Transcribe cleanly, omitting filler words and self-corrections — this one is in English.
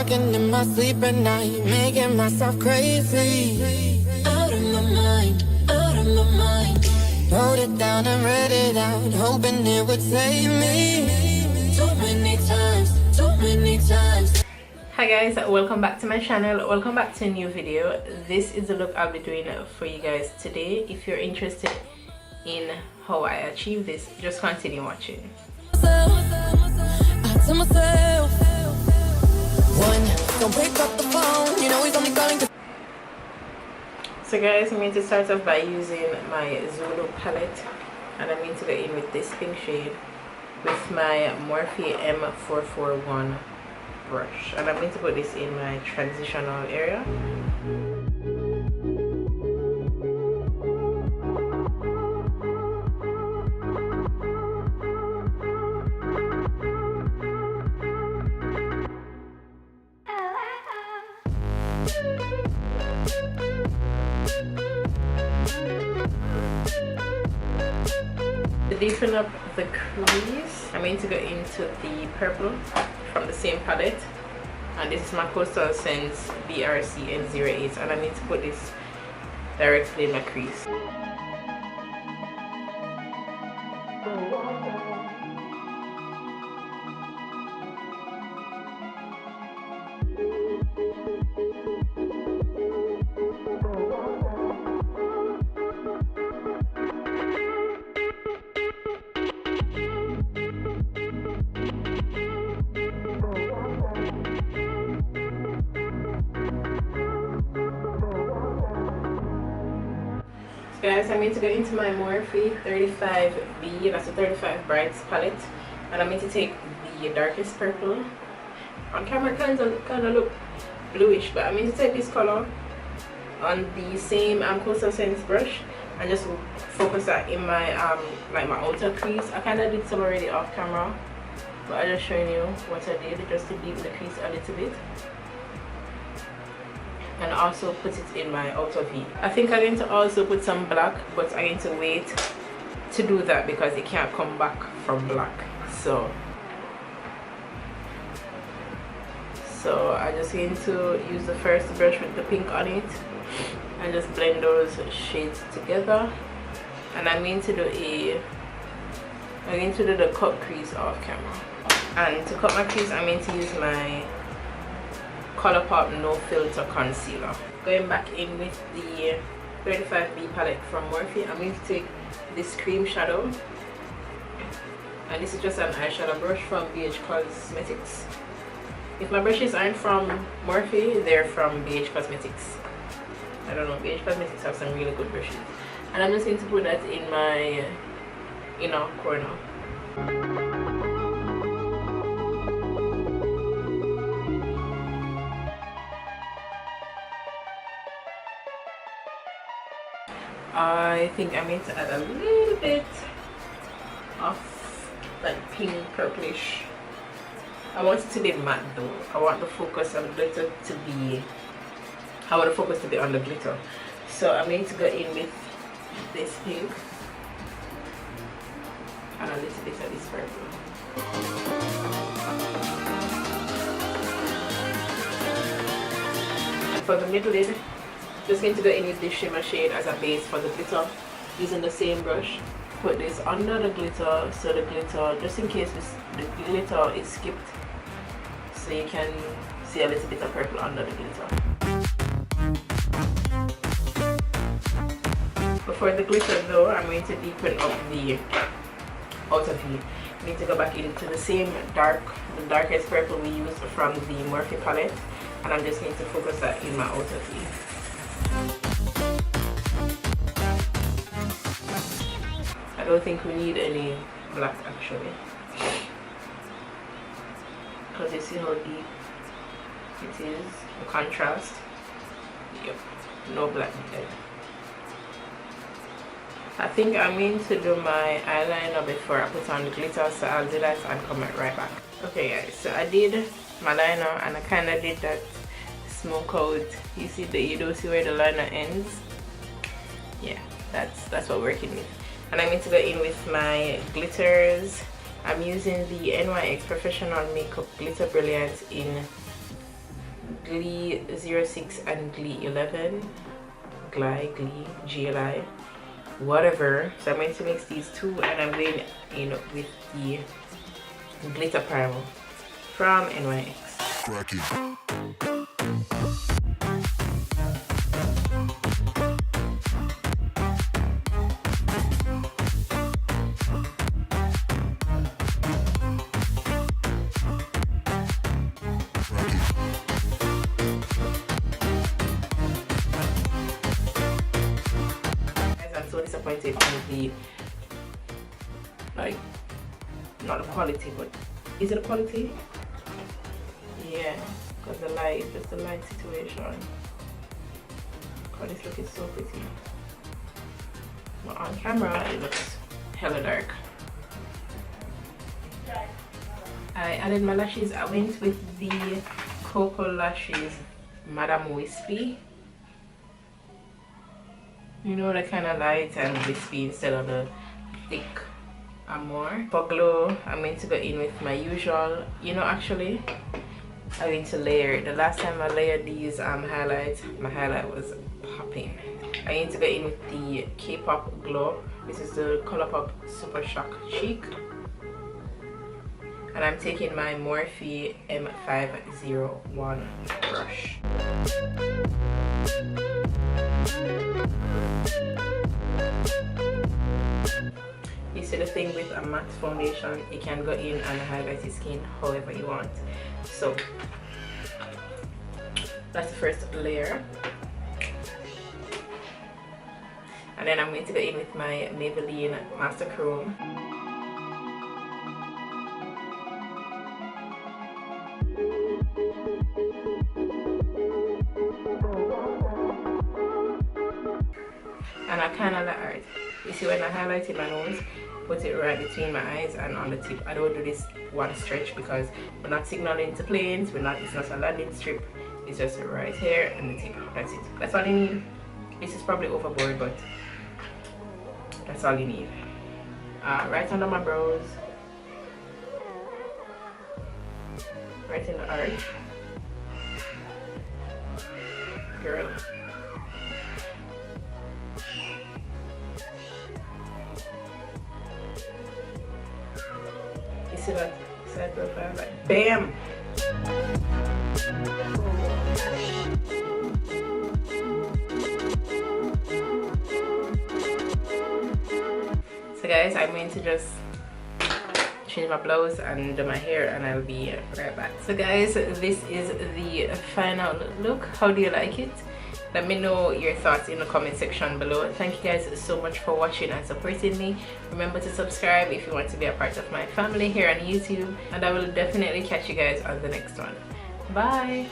talking in my sleep at night, making myself crazy. Out of my mind, out of my mind. Wrote it down and read it out, hoping it would save me. Too many times, too many times. Hi guys, welcome back to my channel. Welcome back to a new video. This is the look I'll be doing for you guys today. If you're interested in how I achieve this, just continue watching. To myself, one, don't pick up the phone, you know he's only calling to. So guys, I'm going to start off by using my Zulu palette, and I'm going to go in with this pink shade with my Morphe M441 brush, and I'm going to put this in my transitional area. To deepen up the crease, I'm going to go into the purple from the same palette, and this is my Coastal Scents BRC N08, and I need to put this directly in my crease. Guys, I'm going to go into my Morphe 35B, that's a 35 Brights palette, and I'm going to take the darkest purple. On camera it kind of look bluish, but I'm going to take this color on the same Coastal Scents brush and just focus that in my like my outer crease. I kind of did some already off camera, but I'm just showing you what I did just to deepen the crease a little bit, and also put it in my outer V. I think I'm going to also put some black, but I'm going to wait to do that because it can't come back from black. So I'm just going to use the first brush with the pink on it and just blend those shades together. And I'm going to do the cut crease off camera. And to cut my crease, I'm going to use my ColourPop No Filter Concealer. Going back in with the 35B palette from Morphe, I'm going to take this cream shadow, and this is just an eyeshadow brush from BH Cosmetics. If my brushes aren't from Morphe, they're from BH Cosmetics. I don't know, BH Cosmetics have some really good brushes. And I'm just going to put that in my inner corner. I think I'm going to add a little bit of like pink purplish. I want it to be matte though. I want the focus of the glitter to be, I want the focus to be on the glitter. So I'm going to go in with this pink and a little bit of this purple. And for the middle lid, just going to go in with this shimmer shade as a base for the glitter, using the same brush. Put this under the glitter, so the glitter, just in case the glitter is skipped, so you can see a little bit of purple under the glitter. Before the glitter though, I'm going to deepen up the outer V. I need to go back into the same the darkest purple we used from the Morphe palette, and I'm just going to focus that in my outer V. I don't think we need any black actually, because you see how deep it is, the contrast. Yep, no black needed. I think I'm going to do my eyeliner before I put on the glitter, so I'll do that and come right back. Okay guys, so I did my liner and I kind of did that smoke out. You see that you don't see where the liner ends? Yeah, that's what we're working with. And I'm going to go in with my glitters. I'm using the NYX Professional Makeup Glitter Brilliance in Glee 06 and Glee 11. Glee, GLI, whatever. So I'm going to mix these two, and I'm going in with the glitter primer from NYX. Cracky. Disappointed with the, like, not the quality, but is it a quality? Yeah, because the light, just the light situation. God, this look is so pretty, but on camera it looks hella dark. I added my lashes. I went with the Cocoa Lashes Madame Wispy. You know, the kind of light and wispy instead of the thick Amore. For glow, I'm going to go in with my usual, you know, actually I'm going to layer. The last time I layered these highlights, my highlight was popping. I'm going to go in with the K-Pop Glow. This is the Colourpop Super Shock Cheek. And I'm taking my Morphe M501 brush. You see, the thing with a matte foundation, you can go in and highlight your skin however you want. So that's the first layer, and then I'm going to go in with my Maybelline Master Chrome. And I kind of like art. You see, when I highlighted my nose, put it right between my eyes and on the tip. I don't do this one stretch because we're not signaling to planes. It's not a landing strip. It's just right here and the tip. That's it. That's all you need. This is probably overboard, but that's all you need. Right under my brows, right in the arch. Girl. You see that side profile? Like, bam! So guys, I'm going to just change my blouse and do my hair, and I'll be right back. So guys, this is the final look. How do you like it? Let me know your thoughts in the comment section below. Thank you guys so much for watching and supporting me. Remember to subscribe if you want to be a part of my family here on YouTube, and I will definitely catch you guys on the next one. Bye.